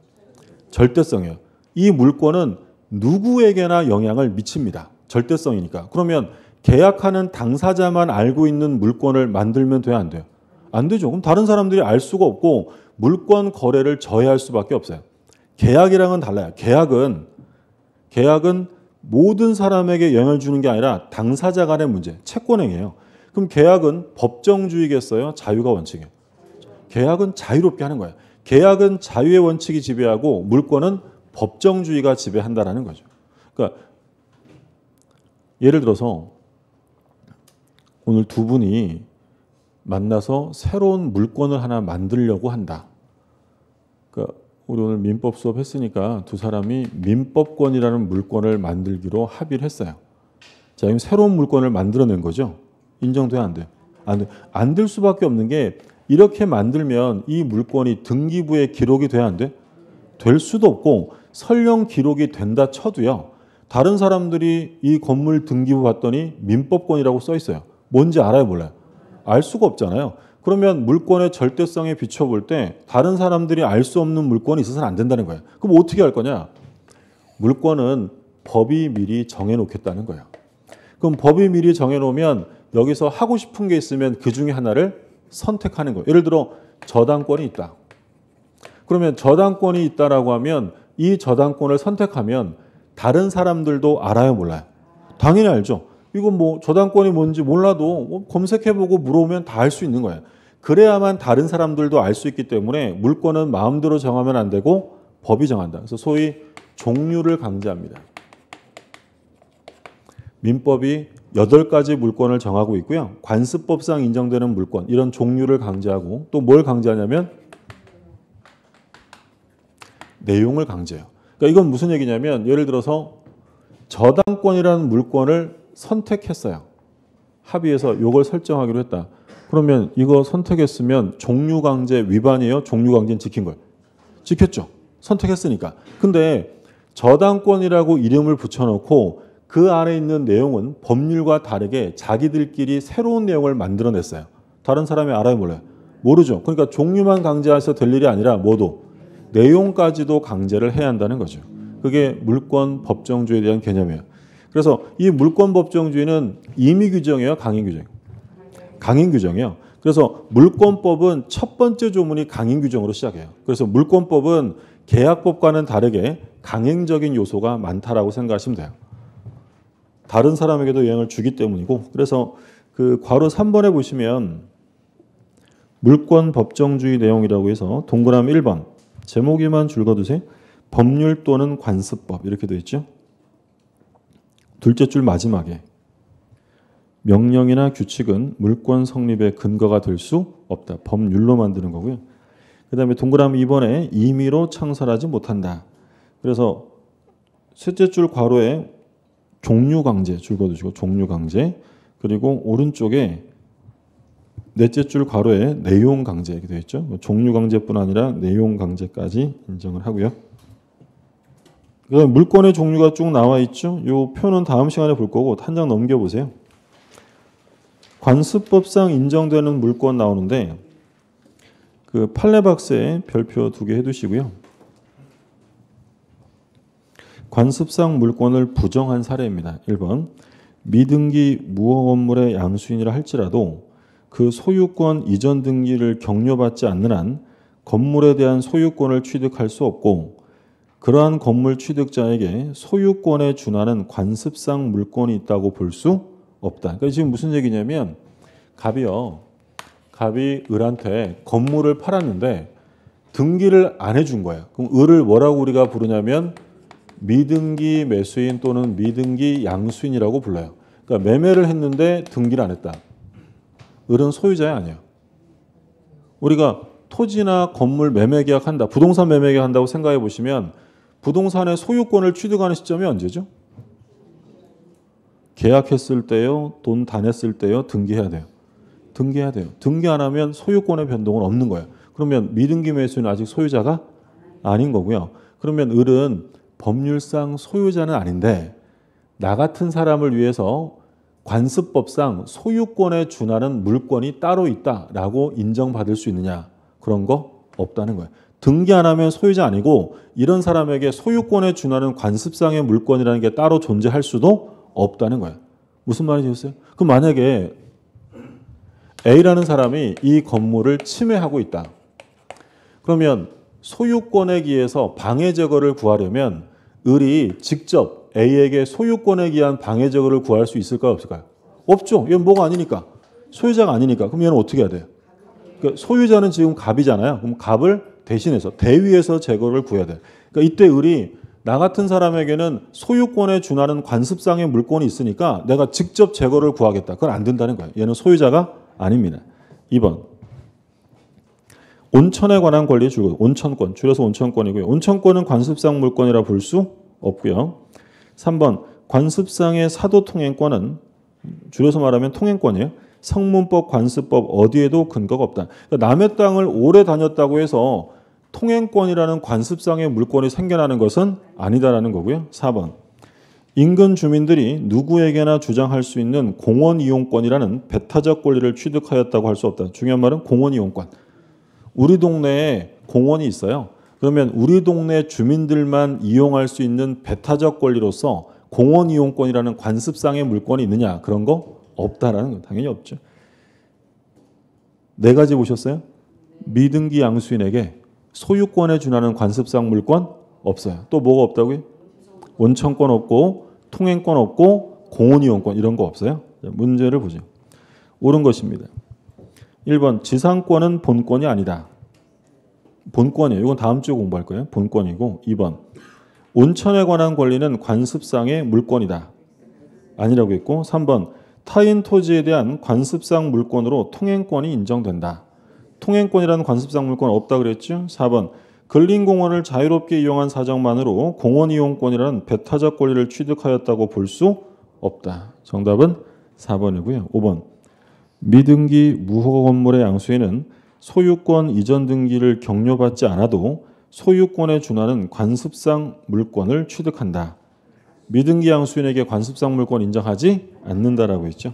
[SPEAKER 1] 절대성이에요. 이 물권은 누구에게나 영향을 미칩니다. 절대성이니까. 그러면 계약하는 당사자만 알고 있는 물권을 만들면 돼요, 안 돼요? 안 되죠. 그럼 다른 사람들이 알 수가 없고 물권 거래를 저해할 수밖에 없어요. 계약이랑은 달라요. 계약은 모든 사람에게 영향을 주는 게 아니라 당사자 간의 문제, 채권행위예요. 그럼 계약은 법정주의겠어요? 자유가 원칙이에요. 계약은 자유롭게 하는 거예요. 계약은 자유의 원칙이 지배하고 물권은 법정주의가 지배한다라는 거죠. 그러니까 예를 들어서 오늘 두 분이 만나서 새로운 물권을 하나 만들려고 한다. 그러니까 우리 오늘 민법 수업 했으니까 두 사람이 민법권이라는 물권을 만들기로 합의를 했어요. 자, 그럼 새로운 물권을 만들어낸 거죠. 인정돼야 안 돼요? 안 될 수밖에 없는 게 이렇게 만들면 이 물권이 등기부에 기록이 돼야 안 돼? 될 수도 없고 설령 기록이 된다 쳐도요. 다른 사람들이 이 건물 등기부 봤더니 민법권이라고 써 있어요. 뭔지 알아요, 몰라요? 알 수가 없잖아요. 그러면 물권의 절대성에 비춰볼 때 다른 사람들이 알 수 없는 물권이 있어서는 안 된다는 거예요. 그럼 어떻게 할 거냐? 물권은 법이 미리 정해놓겠다는 거예요. 그럼 법이 미리 정해놓으면 여기서 하고 싶은 게 있으면 그 중에 하나를 선택하는 거예요. 예를 들어 저당권이 있다. 그러면 저당권이 있다라고 하면 이 저당권을 선택하면 다른 사람들도 알아요, 몰라요? 당연히 알죠. 이건 뭐 저당권이 뭔지 몰라도 검색해보고 물어보면 다 알 수 있는 거예요. 그래야만 다른 사람들도 알 수 있기 때문에 물권은 마음대로 정하면 안 되고 법이 정한다. 그래서 소위 종류를 강제합니다. 민법이 8가지 물권을 정하고 있고요. 관습법상 인정되는 물권 이런 종류를 강제하고 또 뭘 강제하냐면 내용을 강제해요. 그러니까 이건 무슨 얘기냐면 예를 들어서 저당권이라는 물권을 선택했어요. 합의해서 이걸 설정하기로 했다. 그러면 이거 선택했으면 종류강제 위반이에요? 종류강제는 지킨 거예요? 지켰죠. 선택했으니까. 근데 저당권이라고 이름을 붙여놓고 그 안에 있는 내용은 법률과 다르게 자기들끼리 새로운 내용을 만들어냈어요. 다른 사람이 알아요? 몰라요? 모르죠. 그러니까 종류만 강제해서 될 일이 아니라 모두 내용까지도 강제를 해야 한다는 거죠. 그게 물권 법정주의에 대한 개념이에요. 그래서 이 물권 법정주의는 임의 규정이에요? 강행 규정? 강행 규정이에요. 그래서 물권법은 첫 번째 조문이 강행 규정으로 시작해요. 그래서 물권법은 계약법과는 다르게 강행적인 요소가 많다라고 생각하시면 돼요. 다른 사람에게도 영향을 주기 때문이고 그래서 그 괄호 3번에 보시면 물권 법정주의 내용이라고 해서 동그라미 1번 제목에만 줄거두세요. 법률 또는 관습법 이렇게 되어 있죠. 둘째 줄 마지막에 명령이나 규칙은 물권 성립의 근거가 될 수 없다. 법률로 만드는 거고요. 그 다음에 동그라미 2번에 임의로 창설하지 못한다. 그래서 셋째 줄 괄호에 종류강제 줄거두시고 종류강제 그리고 오른쪽에 넷째 줄 괄호에 내용강제 이렇게 되어 있죠. 종류강제뿐 아니라 내용강제까지 인정을 하고요. 그다음 물권의 종류가 쭉 나와 있죠. 이 표는 다음 시간에 볼 거고 한 장 넘겨보세요. 관습법상 인정되는 물권 나오는데 그 판례박스에 별표 2개 해두시고요. 관습상 물권을 부정한 사례입니다. 1번 미등기 무허 건물의 양수인이라 할지라도 그 소유권 이전 등기를 격려받지 않는 한 건물에 대한 소유권을 취득할 수 없고 그러한 건물 취득자에게 소유권에 준하는 관습상 물권이 있다고 볼 수 없다. 그러니까 지금 무슨 얘기냐면 갑이 을한테 건물을 팔았는데 등기를 안 해준 거예요. 그럼 을을 뭐라고 우리가 부르냐면 미등기 매수인 또는 미등기 양수인이라고 불러요. 그러니까 매매를 했는데 등기를 안 했다. 을은 소유자야 아니에요. 우리가 토지나 건물 매매 계약한다. 부동산 매매 계약한다고 생각해 보시면 부동산의 소유권을 취득하는 시점이 언제죠? 계약했을 때요. 돈 다 냈을 때요. 등기해야 돼요. 등기해야 돼요. 등기 안 하면 소유권의 변동은 없는 거예요. 그러면 미등기 매수인은 아직 소유자가 아닌 거고요. 그러면 을은 법률상 소유자는 아닌데 나 같은 사람을 위해서 관습법상 소유권에 준하는 물권이 따로 있다라고 인정받을 수 있느냐. 그런 거 없다는 거예요. 등기 안 하면 소유자 아니고 이런 사람에게 소유권에 준하는 관습상의 물권이라는 게 따로 존재할 수도 없다는 거예요. 무슨 말이셨어요? 그럼 만약에 A라는 사람이 이 건물을 침해하고 있다. 그러면 소유권에 기해서 방해 제거를 구하려면 을이 직접 A에게 소유권에 기한 방해 제거를 구할 수 있을까요? 없을까요? 없죠. 얘는 뭐가 아니니까. 소유자가 아니니까. 그럼 얘는 어떻게 해야 돼요? 그러니까 소유자는 지금 갑이잖아요. 그럼 갑을 대신해서 대위에서 제거를 구해야 돼요. 그러니까 이때 을이 나 같은 사람에게는 소유권에 준하는 관습상의 물권이 있으니까 내가 직접 제거를 구하겠다. 그건 안 된다는 거예요. 얘는 소유자가 아닙니다. 2번. 온천에 관한 권리 줄거두. 온천권. 줄여서 온천권이고요. 온천권은 관습상 물권이라 볼 수 없고요. 3번. 관습상의 사도통행권은 줄여서 말하면 통행권이에요. 성문법, 관습법 어디에도 근거가 없다. 그러니까 남의 땅을 오래 다녔다고 해서 통행권이라는 관습상의 물권이 생겨나는 것은 아니다라는 거고요. 4번. 인근 주민들이 누구에게나 주장할 수 있는 공원 이용권이라는 배타적 권리를 취득하였다고 할 수 없다. 중요한 말은 공원 이용권. 우리 동네에 공원이 있어요. 그러면 우리 동네 주민들만 이용할 수 있는 배타적 권리로서 공원 이용권이라는 관습상의 물권이 있느냐. 그런 거 없다라는 거 당연히 없죠. 4가지 보셨어요? 미등기 양수인에게 소유권에 준하는 관습상 물권 없어요. 또 뭐가 없다고요? 온천권 없고 통행권 없고 공원 이용권 이런 거 없어요. 문제를 보죠. 옳은 것입니다. 1번 지상권은 본권이 아니다. 본권이에요. 이건 다음 주에 공부할 거예요. 본권이고 2번 온천에 관한 권리는 관습상의 물권이다. 아니라고 했고 3번 타인 토지에 대한 관습상 물권으로 통행권이 인정된다. 통행권이라는 관습상 물권 없다 그랬죠. 4번 근린공원을 자유롭게 이용한 사정만으로 공원 이용권이라는 배타적 권리를 취득하였다고 볼 수 없다. 정답은 4번이고요. 5번 미등기 무허가 건물의 양수에는 소유권 이전 등기를 격려받지 않아도 소유권에 준하는 관습상 물권을 취득한다. 미등기 양수인에게 관습상 물권 인정하지 않는다라고 했죠.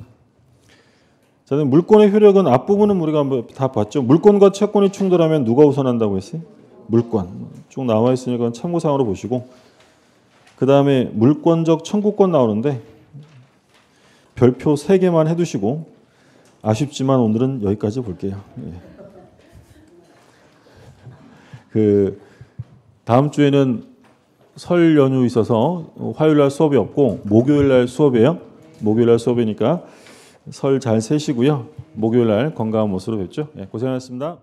[SPEAKER 1] 자, 물권의 효력은 앞부분은 우리가 다 봤죠. 물권과 채권이 충돌하면 누가 우선한다고 했어요? 물권. 쭉 나와 있으니까 참고사항으로 보시고 그 다음에 물권적 청구권 나오는데 별표 3개만 해두시고 아쉽지만 오늘은 여기까지 볼게요. 예. 다음 주에는 설 연휴 있어서 화요일 날 수업이 없고 목요일 날 수업이에요. 목요일 날 수업이니까 설 잘 세시고요. 목요일 날 건강한 모습으로 뵙죠. 예, 고생하셨습니다.